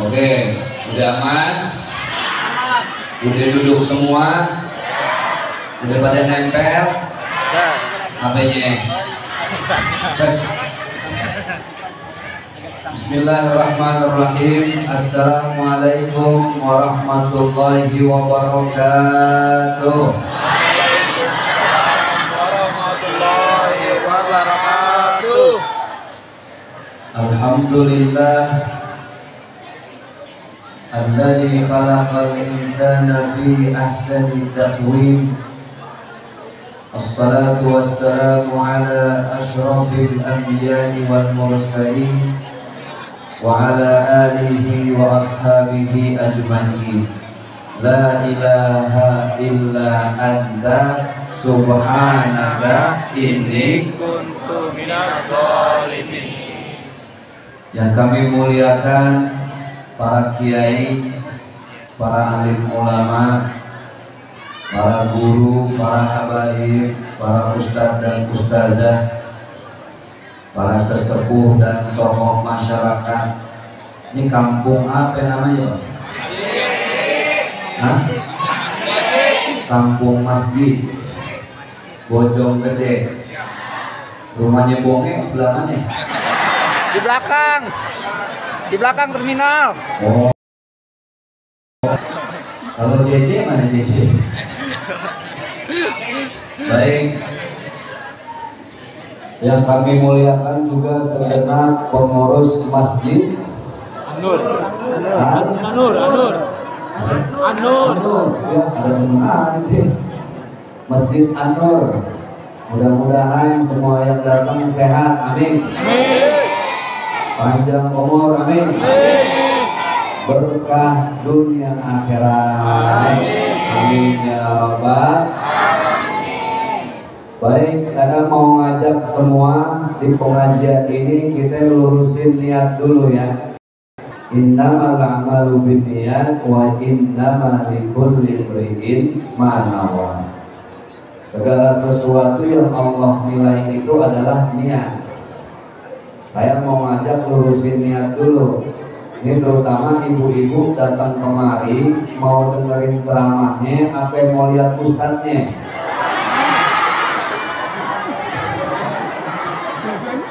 Oke, udah aman? Udah duduk semua? Udah pada nempel? HP-nya? Bismillahirrahmanirrahim. Assalamualaikum warahmatullahi wabarakatuh. Alhamdulillah alladzi khalaqal insana fi ahsani taqwim. Assalatu wassalamu ala asyrafil anbiya'i wal mursalin wa ala alihi wa ashabihi ajma'in. La ilaha illa anta subhanaka inni kuntu minadh dhalimin. Yang kami muliakan para kiai, para alim ulama, para guru, para habaib, para ustadz dan ustadzah, para sesepuh dan tokoh masyarakat. Ini kampung apa namanya, Pak? Hah? Kampung Masjid Bojonggede. Rumahnya Bonge sebelah mana? Di belakang terminal. Oh. Kalau JJ mana JJ? Baik. Yang kami muliakan juga segenap pengurus masjid Anur. Ya, ada itu. Masjid Anur. Mudah-mudahan semua yang datang sehat. Amin. Panjang umur, amin. Berkah dunia akhirat, amin ya rabbal. Baik, saya mau ngajak semua di pengajian ini kita lurusin niat dulu ya. Innamal a'malu binniyat wa innamal likulli imri'in ma nawa. Segala sesuatu yang Allah nilai itu adalah niat. Saya mau ngajak lurusin niat dulu. Ini terutama ibu-ibu datang kemari mau dengerin ceramahnya, apa mau lihat ustadznya.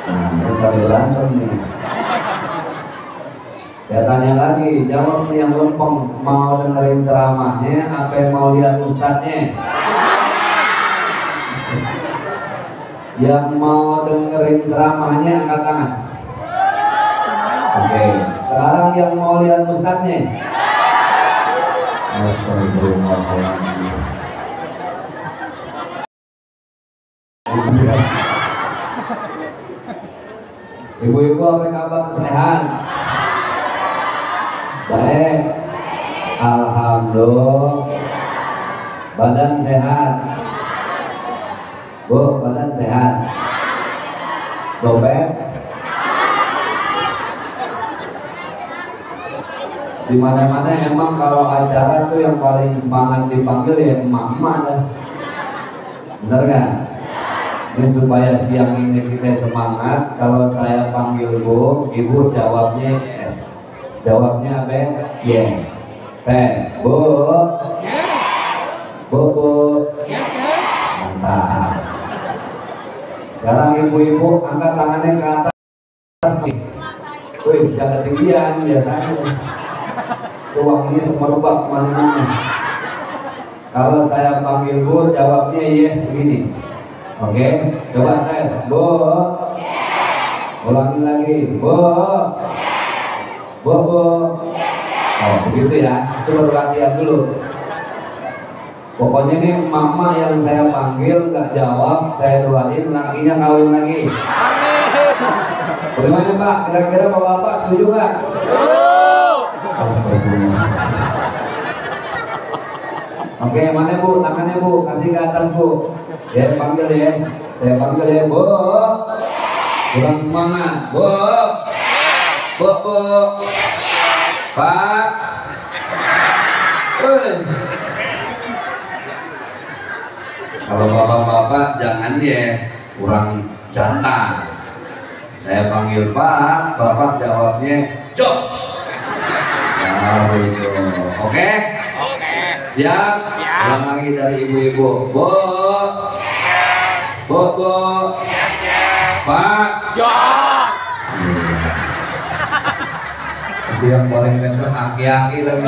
Nah, kita berantem nih. Saya tanya lagi, jawab yang lempeng, mau dengerin ceramahnya, apa mau lihat ustadznya. Yang mau dengerin ceramahnya angkat tangan. Oke, sekarang yang mau lihat ustadznya. Astagfirullahaladzim. Ibu-ibu apa kabar, sehat? Baik, alhamdulillah. Badan sehat. Bu, badan sehat. Dompet Di mana-mana emang kalau acara tuh yang paling semangat dipanggil ya emak-emak dah. Bener kan? Ini supaya siang ini kita semangat. Kalau saya panggil Bu, Ibu jawabnya yes. Jawabnya apa? Yes. Tes. Bu. Bu. Mantap. Sekarang ibu-ibu angkat tangannya ke atas nih. Wih, jangan ketinggian biasanya. Uang ini semerbak kemana-mana. Kalau saya panggil Bu, jawabnya yes begini. Oke, coba tes. Bu. Ulangi lagi. Bu. Bu. Oh, begitu ya. Itu baru latihan dulu. Pokoknya nih mama yang saya panggil nggak jawab, saya doain lakinya kawin lagi. Bagaimana Pak? Kira-kira bapak setuju nggak? Oke, mana Bu? Tangannya Bu, kasih ke atas Bu. Ya, panggil ya. Saya panggil ya, Bu. Kurang semangat, Bu. Bu. Pak. Kalau bapak-bapak jangan yes, kurang jantan. Saya panggil Pak, bapak jawabnya jos. Nah, itu. Oke? Siap? Ulang lagi dari ibu-ibu. Bu. Bu. Pak. Jos. Itu yang paling kenceng aki-aki lagi.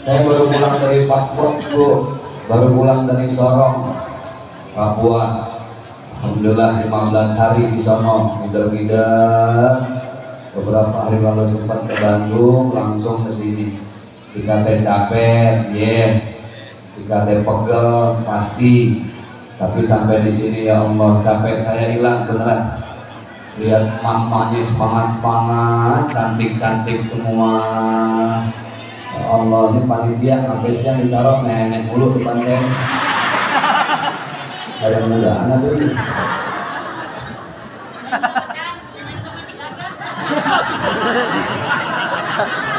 Saya baru pulang dari Papua, Bu. Baru pulang dari Sorong, Papua. Alhamdulillah 15 hari di sono, ngider-ngider. Beberapa hari lalu sempat ke Bandung, langsung ke sini. Dikata capek, dikata pegel, pasti. Tapi sampai di sini ya Allah, capek saya hilang beneran. Lihat mamanya semangat, cantik-cantik semua. Ya Allah, ini panitia habisnya ditaruh nenek mulu depan saya. Ada muda anak tuh.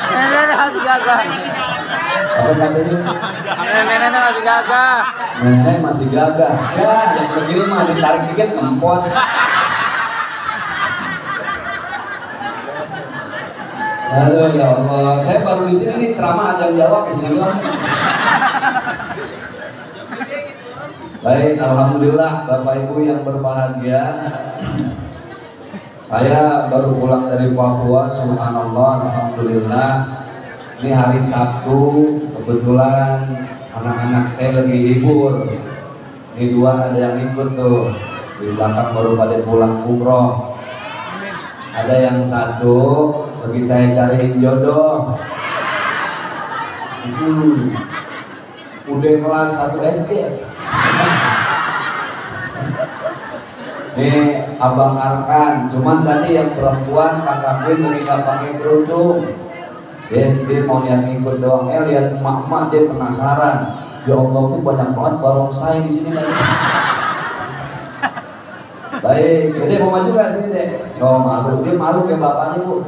Nenek masih gagah. Apa katanya? Nenek masih gagah. Nenek masih gagah. Ya, yang begini mah ditarik dikit ngempos. Aduh ya Allah, saya baru di sini nih ceramah ada yang jawab di sini doang. Baik, alhamdulillah Bapak Ibu yang berbahagia. Saya baru pulang dari Papua, subhanallah, alhamdulillah. Ini hari Sabtu, kebetulan anak-anak saya lagi libur. Ini dua ada yang ikut tuh, di belakang baru pada pulang umroh. Ada yang satu lagi saya cariin jodoh. Udah kelas 1 SD. Nih Abang Arkan, cuman tadi yang perempuan kakak gue menikah pakai kerudung. Dia mau lihat ikut doang, lihat emak-emak dia penasaran. Ya Allah tuh banyak banget barongsai di sini kan. Baik, jadi mau maju gak sini deh? Oh malu, dia malu kayak bapaknya Bu.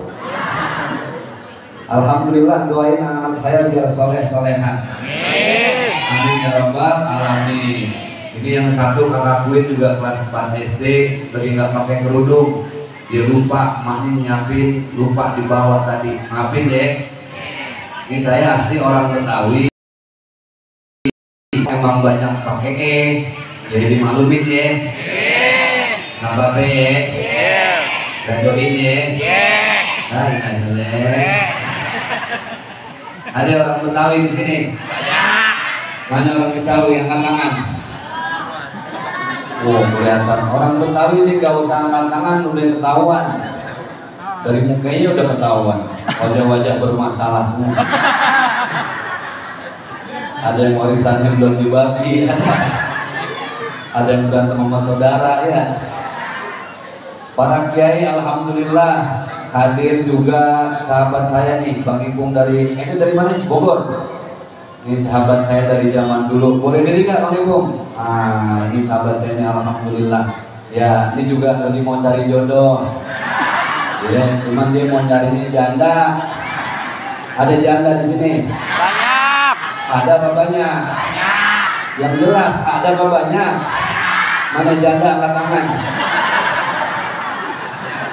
Alhamdulillah doain anak saya biar soleh-solehan. Amin ya rabbal alamin. Ini yang satu kakak gue juga kelas 4 SD, lagi nggak pakai kerudung. Dia lupa, maknya nyiapin, lupa dibawa tadi. Maafin ya. Ini saya asli orang Betawi. Emang banyak pakai jadi dimaklumin ya. Nambah ya. Redoin ya. Ada orang Betawi di sini. Mana orang Betawi yang angkat tangan? Oh kelihatan orang Betawi sih gak usah angkat tangan udah ketahuan. Dari mukanya udah ketahuan. Wajah-wajah bermasalah. Ada yang warisannya belum dibagi. Ada yang berantem sama saudara ya. Para kiai alhamdulillah hadir juga sahabat saya nih Bang Ipung dari dari mana? Bogor. Ini sahabat saya dari zaman dulu. Boleh diri nggak Bang Ipung? Ah, ini sahabat saya ini alhamdulillah. Ya, ini juga lagi mau cari jodoh. Ya, cuman dia mau nyarinya janda. Ada janda di sini? Banyak. Ada babanya? Banyak. Yang jelas ada babanya. Mana janda angkat tangan?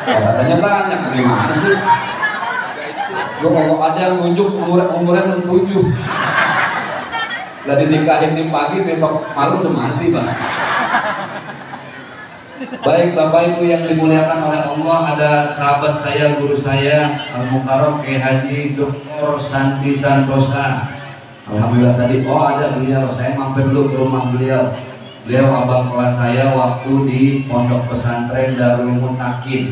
Oh, katanya banyak, gimana sih? Gue kalau ada yang nunjuk umurnya 67 lah dinikahin di pagi, besok malam udah mati bang. Baik Bapak Ibu yang dimuliakan oleh Allah, ada sahabat saya, guru saya Al-Mukarram Kiai Haji Dr. Sandi Santosa. Alhamdulillah tadi, oh ada beliau, saya mampir dulu ke rumah beliau. Beliau abang kelas saya waktu di pondok pesantren Darul Mutakin.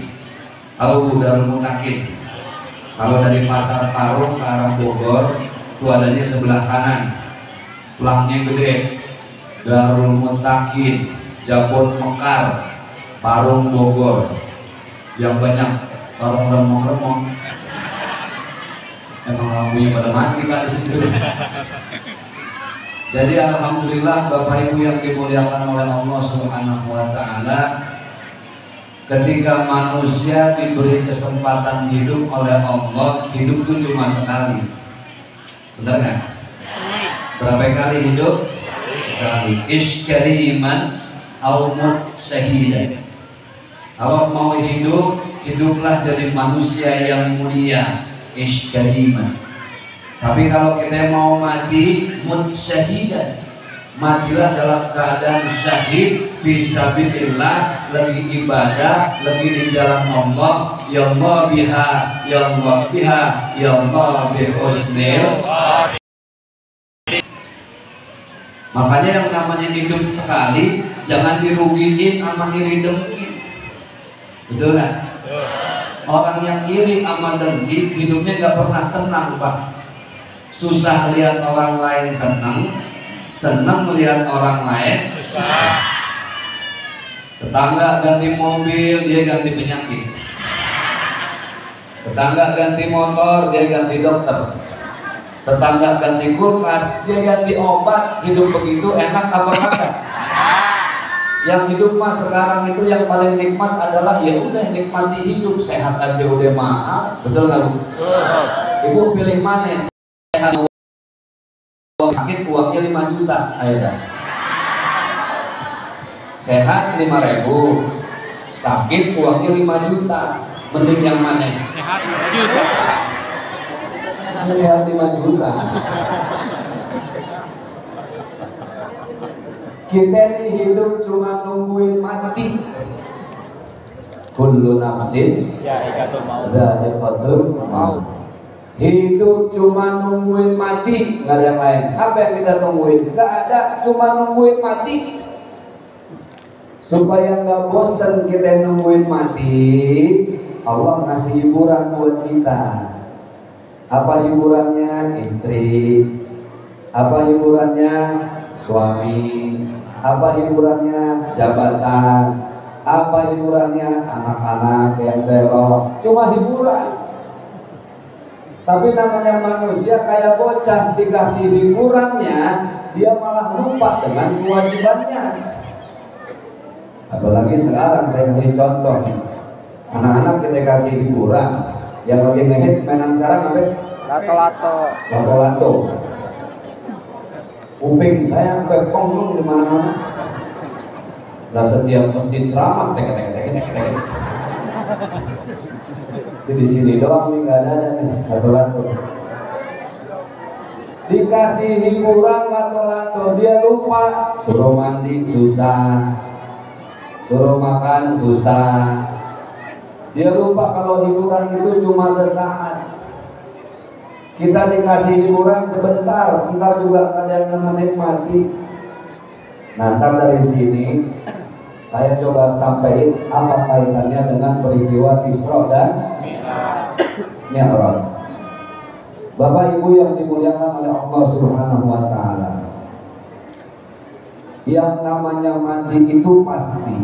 Tahu Darul Mutakin? Kalau dari Pasar Parung ke arah Bogor, itu adanya sebelah kanan. Tulangnya gede. Darul Mutakin, Jabon Mekar, Parung Bogor. Yang banyak orang remong-remong. Emang lampunya pada mati Pak di situ. Jadi alhamdulillah Bapak Ibu yang dimuliakan oleh Allah Subhanahu wa taala, ketika manusia diberi kesempatan hidup oleh Allah, hidup itu cuma sekali. Benar nggak? Berapa kali hidup? Sekali. Ish kariman au mut syahidan. Kalau mau hidup, hiduplah jadi manusia yang mulia. Ish kariman. Tapi kalau kita mau mati, mut syahidan, matilah dalam keadaan syahid fisabilillah, lagi ibadah, lagi di jalan Allah. Ya Allah biha, ya Allah biha, ya Allah bihusnil. Makanya yang namanya hidup sekali jangan dirugiin sama iri dengki. Betul nggak? Orang yang iri sama dengki hidupnya nggak pernah tenang Pak. Susah lihat orang lain senang, senang melihat orang lain susah. Tetangga ganti mobil, dia ganti penyakit. Tetangga ganti motor, dia ganti dokter. Tetangga ganti kulkas, dia ganti obat. Hidup begitu enak apa kagak? Yang hidup mah sekarang itu yang paling nikmat adalah ya udah nikmati hidup. Sehat aja udah mahal, betul nggak Bu? Ibu pilih mana? Sakit uangnya 5 juta, ayo dah. Sehat 5.000, sakit uangnya 5 juta. Mending yang mana? Sehat 5 juta. Sehat 5 juta. Kita ini hidup cuma nungguin mati. Kullu nafsin dha'iqatul maut. Hidup cuma nungguin mati, nggak ada yang lain. Apa yang kita tungguin? Nggak ada, cuma nungguin mati. Supaya nggak bosan kita nungguin mati, Allah ngasih hiburan buat kita. Apa hiburannya? Istri. Apa hiburannya? Suami. Apa hiburannya? Jabatan. Apa hiburannya? Anak-anak yang selok. Cuma hiburan. Tapi namanya manusia kayak bocah, dikasih hiburannya dia malah lupa dengan kewajibannya. Apalagi sekarang saya kasih contoh, anak-anak kita kasih hiburan yang lagi ngehits mainan sekarang apa? Lato-lato. Uping saya sampai ponggong di mana-mana. Lah setiap masjid ceramah tek. Di sini doang nih nggak ada nih lato-lato. Dikasih hiburan lato-lato dia lupa. Suruh mandi susah, suruh makan susah. Dia lupa kalau hiburan itu cuma sesaat. Kita dikasih hiburan sebentar, entar juga nggak ada yang menikmati. Nah, ntar dari sini saya coba sampaikan apa kaitannya dengan peristiwa Isra dan Mi'raj. Bapak Ibu yang dimuliakan oleh Allah Subhanahu wa taala. Yang namanya mati itu pasti.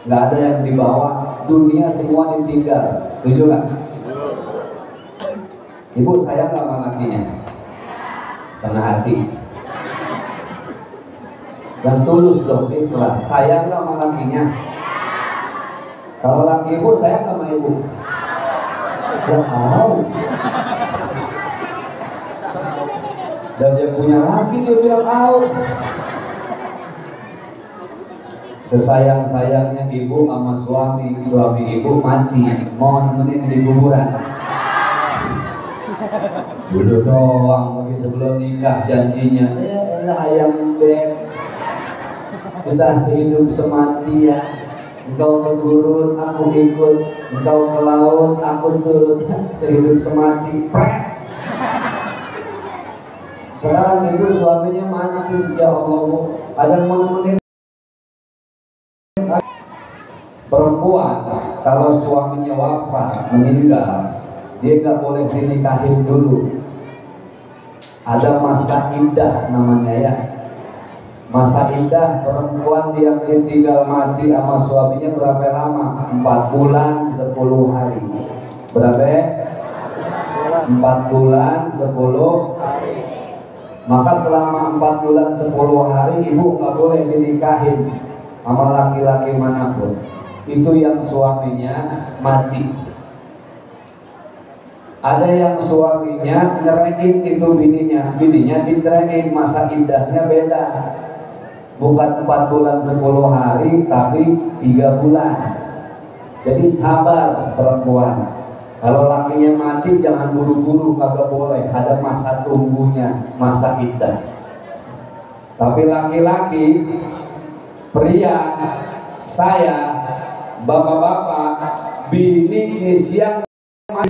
Nggak ada yang dibawa, dunia semua ditinggal. Setuju nggak? Ibu sayang nggak sama lakinya? Setengah hati. Yang tulus dong, ikhlas. Sayang nggak sama lakinya? Kalau laki ibu sayang nggak sama ibu? Ya tahu. Dan dia punya laki dia bilang tahu. Sesayang-sayangnya ibu sama suami ibu mati, mau nemenin di kuburan. Dulu doang mungkin sebelum nikah janjinya, ya ayam beb, kita sehidup semati ya. Engkau ke gurun, aku ikut. Engkau ke laut, aku turut. Sehidup semati, pret. Sekarang itu suaminya mati, ya Allah, ada yang mau nemenin. Perempuan kalau suaminya wafat meninggal, dia nggak boleh dinikahin dulu. Ada masa iddah namanya ya. Masa iddah perempuan yang ditinggal mati sama suaminya berapa lama? 4 bulan 10 hari. Berapa? 4 bulan 10 hari. Maka selama 4 bulan 10 hari ibu nggak boleh dinikahin sama laki-laki manapun. Itu yang suaminya mati. Ada yang suaminya nyeraiin itu bininya diceraiin, masa iddahnya beda. Bukan 4 bulan 10 hari tapi 3 bulan. Jadi sabar perempuan. Kalau lakinya mati jangan buru-buru, kagak boleh. Ada masa tunggunya, masa iddah. Tapi laki-laki, pria, saya, bapak-bapak, bini ini siang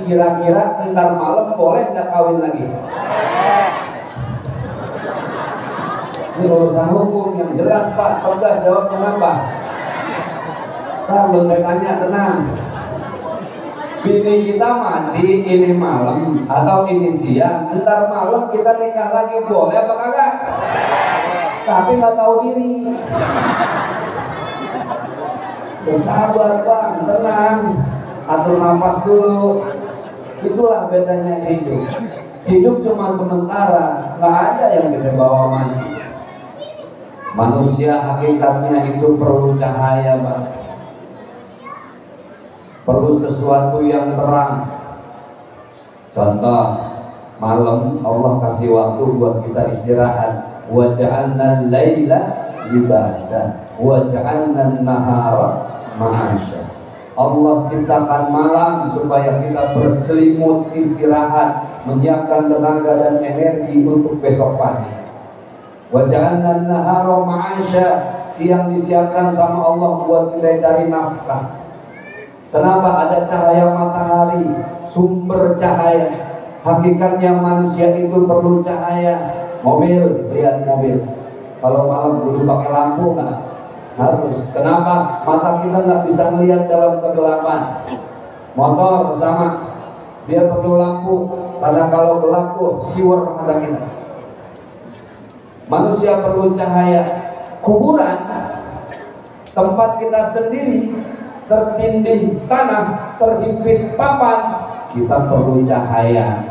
kira-kira ntar malam boleh nggak kawin lagi? Ini urusan hukum yang jelas Pak, tegas jawabnya apa? Ntar belum saya tanya, tenang. Bini kita mati ini malam atau ini siang, ntar malam kita nikah lagi boleh apa kagak? Tapi nggak tahu diri. Bersabar bang, tenang, atur nafas dulu. Itulah bedanya hidup. Hidup cuma sementara, nggak ada yang kita bawa mati. Manusia hakikatnya itu perlu cahaya bang. Perlu sesuatu yang terang. Contoh, malam Allah kasih waktu buat kita istirahat. Wa ja'alna al-laila libasa wa ja'alna an-nahara ma'asya. Allah ciptakan malam supaya kita berselimut, istirahat, menyiapkan tenaga dan energi untuk besok pagi. Wa ja'alna an-nahara ma'asya, siang disiapkan sama Allah buat kita cari nafkah. Kenapa? Ada cahaya matahari, sumber cahaya. Hakikatnya manusia itu perlu cahaya. Mobil, lihat mobil. Kalau malam kudu pakai lampu nggak? Harus. Kenapa? Mata kita nggak bisa melihat dalam kegelapan. Motor sama, dia perlu lampu. Karena kalau gelap, siwer mata kita. Manusia perlu cahaya. Kuburan, tempat kita sendiri, tertindih tanah, terhimpit papan, kita perlu cahaya.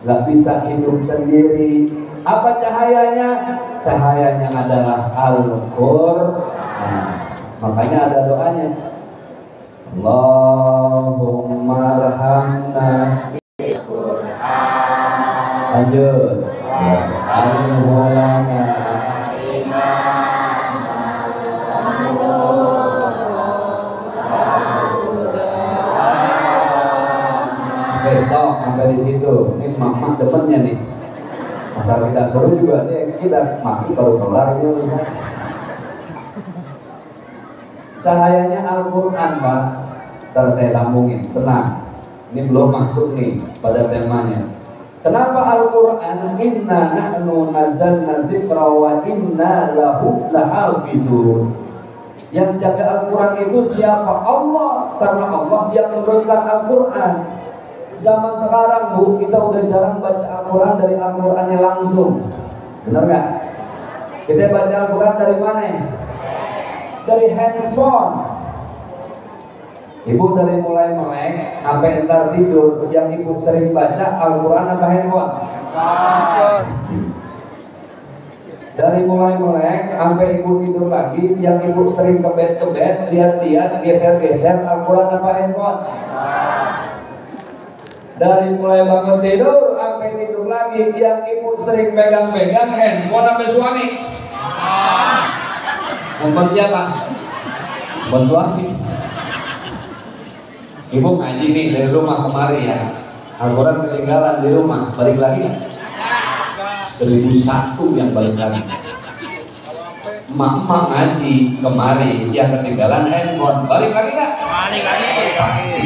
Nggak bisa hidup sendiri. Apa cahayanya? Cahayanya adalah Al-Qur'an. Makanya ada doanya. Allahumma arhamna bil Qur'an. Lanjut. Waj'alhu lana stop sampai di situ. Ini mama temennya nih. Asal kita suruh juga deh, kita mati baru kelar ini urusan. Cahayanya Al-Quran Pak. Ntar saya sambungin, tenang. Ini belum masuk nih pada temanya. Kenapa Al-Quran? Inna nahnu nazzalna dzikra wa inna lahu lahafizun. Yang jaga Al-Quran itu siapa? Allah. Karena Allah yang menurunkan Al-Quran. Zaman sekarang Bu, kita udah jarang baca Al-Quran dari Al-Qurannya langsung. Benar nggak? Kita baca Al-Quran dari mana? Dari handphone. Ibu dari mulai melek sampai entar tidur, yang ibu sering baca Al-Quran apa handphone? Pasti. Dari mulai melek sampai ibu tidur lagi, yang ibu sering kebet-kebet, lihat-lihat, geser-geser Al-Quran apa handphone? Dari mulai bangun tidur sampai tidur lagi, yang ibu sering pegang-pegang handphone sampai suami. Handphone siapa? Handphone suami. Ibu ngaji nih dari rumah kemari ya, Al-Quran ketinggalan di rumah, balik lagi nggak? 1001 yang balik lagi. Emak-emak ngaji kemari, yang ketinggalan handphone, balik lagi nggak? Balik lagi. Pasti.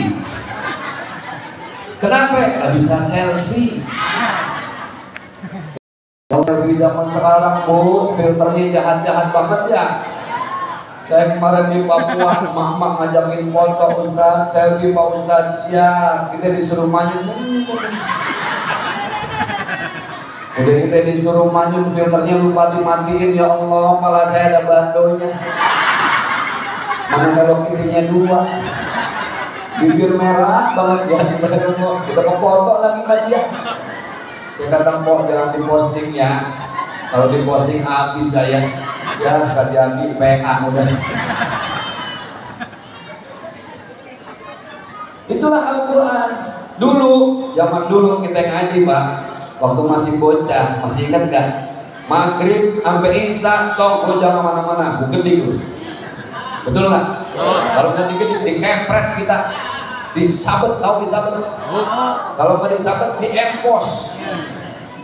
Kenapa? Nggak bisa selfie. Kalau selfie zaman sekarang bu, filternya jahat-jahat banget ya. Saya kemarin di Papua, emak-emak ngajakin foto Ustaz, selfie Pak Ustaz, siap. Kita disuruh manyun. Udah kita disuruh manyun, filternya lupa dimatiin. Ya Allah, kepala saya ada bandonya. Mana kalau kirinya 2, bibir merah banget ya. Kita ke foto lagi sama dia. Saya kata Pok, jangan diposting ya. Kalau diposting habis saya. Ya, Sadiaki PA udah. Itulah Al-Quran. Dulu, zaman dulu kita ngaji Pak, waktu masih bocah, masih ingat gak? Maghrib sampai Isya, toh lu jangan mana-mana, bukedik lu. Betul nggak? Kalau nggak dikit dikepret kita, disabet, tahu disabet? Kalau nggak disabet diempos.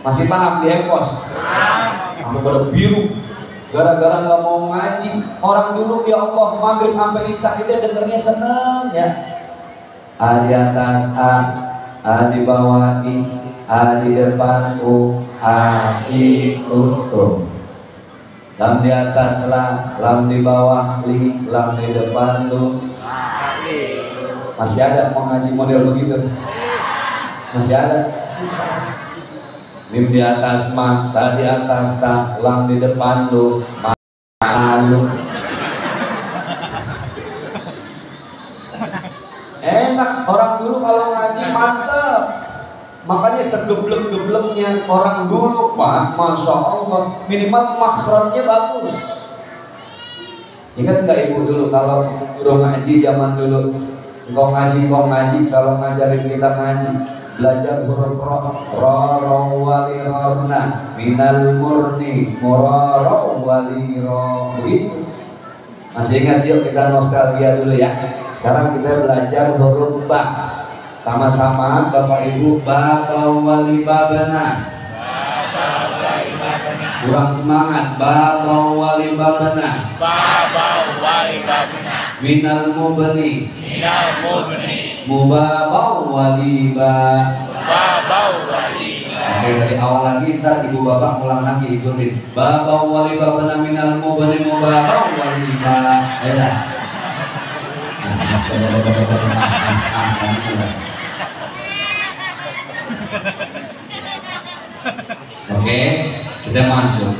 Masih paham diempos? Sampai pada biru. Gara-gara nggak mau ngaji. Orang dulu ya Allah maghrib sampai Isya kita dengernya senang ya. A di atas A di bawah I, A di depan U, A I U tuh. Lam di atas La, Lam di bawah Li, Lam di depan Lu. Masih ada mau ngaji model begitu? Masih ada? Mim di atas Ma, Ta di atas Ta, Lam di depan Lu, Malu. Enak, orang dulu kalau ngaji mantap. Makanya segeblek-gebleknya orang dulu Pak, Masya Allah, minimal makhrajnya bagus. Ingat gak ibu dulu kalau guru ngaji zaman dulu, engkau ngaji, kalau ngajarin kita ngaji, belajar huruf ro wali rorna minal murni muraro wali ro, begitu. Masih ingat? Yuk kita nostalgia dulu ya. Sekarang kita belajar huruf ba. Sama-sama Bapak Ibu, ba wali babana. Kurang semangat, ba wali babana. Minal mubni. Mubabau wali ba. Oke, dari awal lagi, ntar ibu bapak ulang lagi ikutin. Babau wali babana minal mubni mubabau wali ba. Ayo dah. Oke, kita masuk.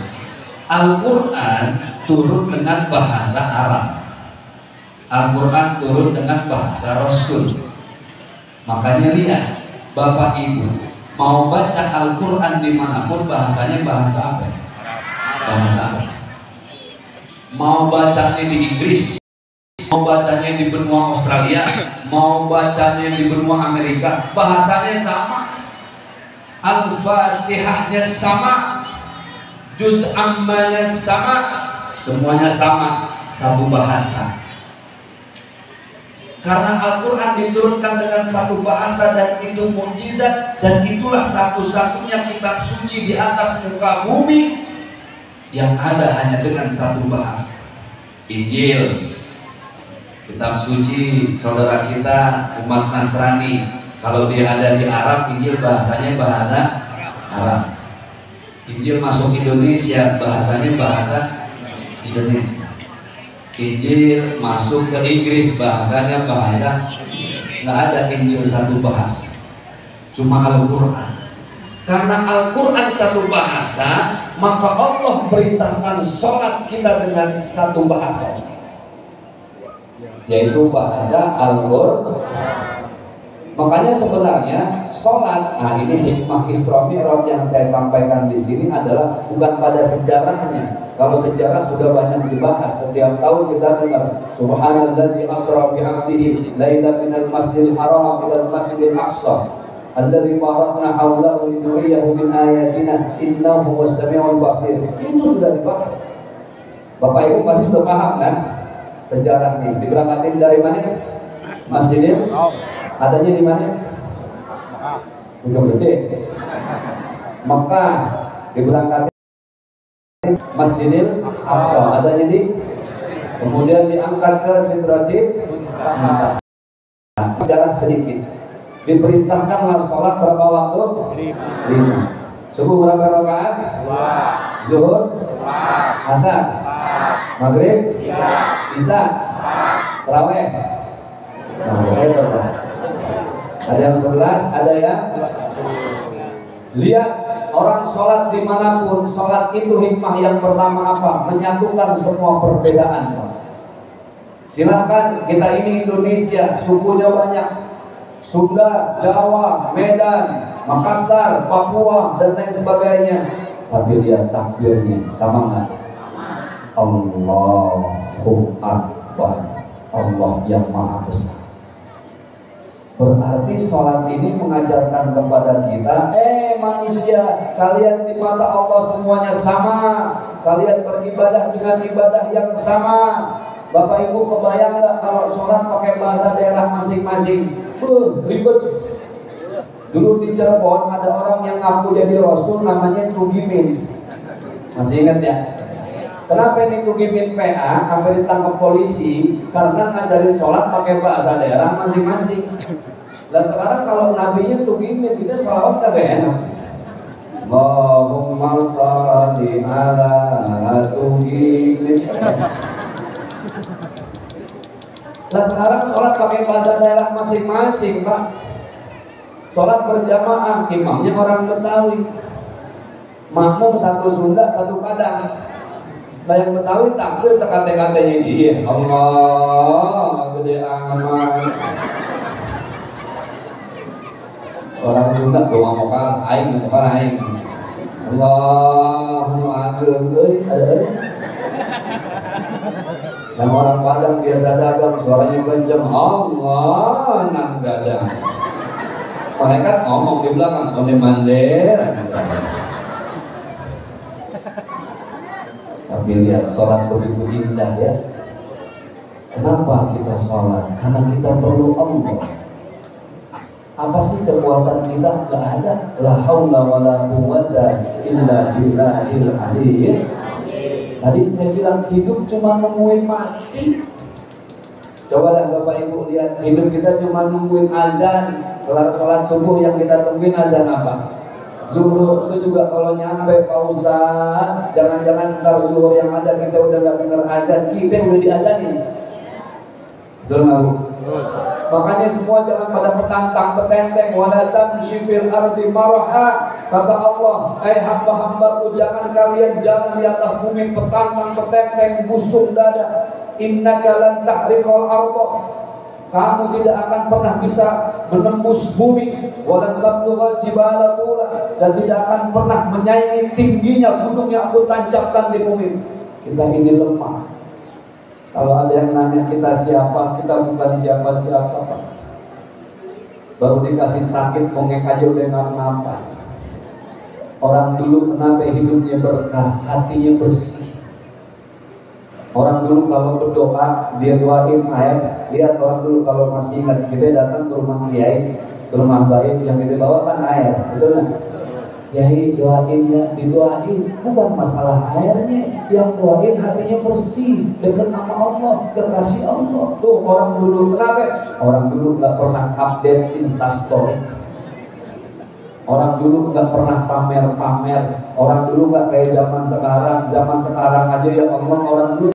Al-Quran turun dengan bahasa Arab. Al-Quran turun dengan bahasa Rasul. Makanya lihat, Bapak Ibu mau baca Al-Quran dimanapun bahasanya bahasa apa? Bahasa Arab. Mau bacanya di Inggris, mau bacanya di benua Australia, mau bacanya di benua Amerika, bahasanya sama. Al-Fatihahnya sama, juz ammanya sama, semuanya sama, satu bahasa. Karena Al-Quran diturunkan dengan satu bahasa dan itu mukjizat, dan itulah satu-satunya kitab suci di atas muka bumi yang ada hanya dengan satu bahasa. Injil, kitab suci saudara kita umat Nasrani, kalau dia ada di Arab, Injil bahasanya bahasa Arab. Injil masuk Indonesia, bahasanya bahasa Indonesia. Injil masuk ke Inggris, bahasanya bahasa. Nggak ada Injil satu bahasa, cuma Al-Quran. Karena Al-Quran satu bahasa, maka Allah perintahkan sholat kita dengan satu bahasa, yaitu bahasa Al-Quran. Makanya sebenarnya sholat, nah ini hikmah Isra Mi'raj yang saya sampaikan di sini adalah bukan pada sejarahnya. Kalau sejarah sudah banyak dibahas, setiap tahun kita dengar Subhanalladzi asra bi'abdihi laila minal masjidil haram ilal masjidil aqsa. alladzi barakna haulahu linuriyahu min ayatina innahu huwas samiul basir. Itu sudah dibahas. Bapak Ibu pasti sudah paham kan sejarah ini. Diberangkatin dari mana? Masjidil adanya di mana? Ujung Gede, Mekah. Diberangkatin Masjidil Aqsa, adanya di, kemudian diangkat ke Sidratil Muntaha. Sejarah sedikit. Diperintahkanlah sholat berapa waktu? 5. Subuh berapa rakaat? 2. Zuhur? 4. Asar? 4. Maghrib? 3. Isya? 4. Tarawih? Ada yang 11, ada yang 1. Lihat orang sholat dimanapun, sholat itu hikmah yang pertama apa? Menyatukan semua perbedaan. Silahkan, kita ini Indonesia, sukunya banyak, Sunda, Jawa, Medan, Makassar, Papua, dan lain sebagainya. Tapi lihat takbirnya, sama nggak? Allahu Akbar, Allah yang Maha Besar. Berarti sholat ini mengajarkan kepada kita, manusia, kalian di mata Allah semuanya sama. Kalian beribadah dengan ibadah yang sama. Bapak Ibu kebayang nggak kalau sholat pakai bahasa daerah masing-masing? Ribet. Dulu di Cirebon ada orang yang ngaku jadi Rasul, namanya Tugimin. Masih ingat ya? Kenapa ini Tugimin PA sampai ditangkap polisi? Karena ngajarin sholat pakai bahasa daerah masing-masing. Lah sekarang kalau nabinya Tugimin, kita sholawat kagak enak. Allahumma sholli ala Tugimin. Lah sekarang sholat pakai bahasa daerah masing-masing, Pak. Sholat berjamaah, imamnya orang Betawi, makmum satu Sunda, satu Padang. Lah yang Betawi takbir sekate-katenya dia. Allah gede amat. Orang Sunda doa mokal aing mokal aing. Allah nu ageung euy ada. Yang orang Padang biasa dagang suaranya kenceng, Allah nak dagang. Mereka ngomong di belakang onde mandir. Tapi lihat sholat begitu indah ya. Kenapa kita sholat? Karena kita perlu Allah. Apa sih kekuatan kita? Gak ada. La haula wala quwwata illa billahil aliyyil. Tadi saya bilang hidup cuma nungguin mati. Cobalah Bapak Ibu lihat, hidup kita cuma nungguin azan. Kelar sholat subuh yang kita tungguin azan apa? Zuhur. Itu juga kalau nyampe Pak Ustadz, jangan-jangan ntar zuhur yang ada kita udah gak dengar azan, kita udah diazanin. Betul nggak Bu? Makanya semua jangan pada petantang petenteng, wala tamshi fil ardi maraha. Kata Allah, hamba-hambaku, jangan kalian jalan di atas bumi petantang petenteng, busung dada. Innaka lan tahriqal ardh. Kamu tidak akan pernah bisa menembus bumi, walan tablughal jibala tula, dan tidak akan pernah menyaingi tingginya gunung yang aku tancapkan di bumi. Kita ini lemah. Kalau ada yang nanya kita siapa, kita bukan siapa-siapa, Pak. Baru dikasih sakit mongek aja udah ngapa-ngapa. Orang dulu kenapa hidupnya berkah, hatinya bersih. Orang dulu kalau berdoa dia doain air. Lihat orang dulu kalau masih ingat, kita datang ke rumah kiai, ke rumah baik, yang kita bawa kan air, betul nggak? Kiai doain ya, didoain, bukan masalah airnya, yang doain hatinya bersih, dekat nama Allah, kekasih Allah. Tuh orang dulu kenapa? Orang dulu nggak pernah update Instastory. Orang dulu nggak pernah pamer-pamer. Orang dulu nggak kayak zaman sekarang. Zaman sekarang aja ya Allah, orang dulu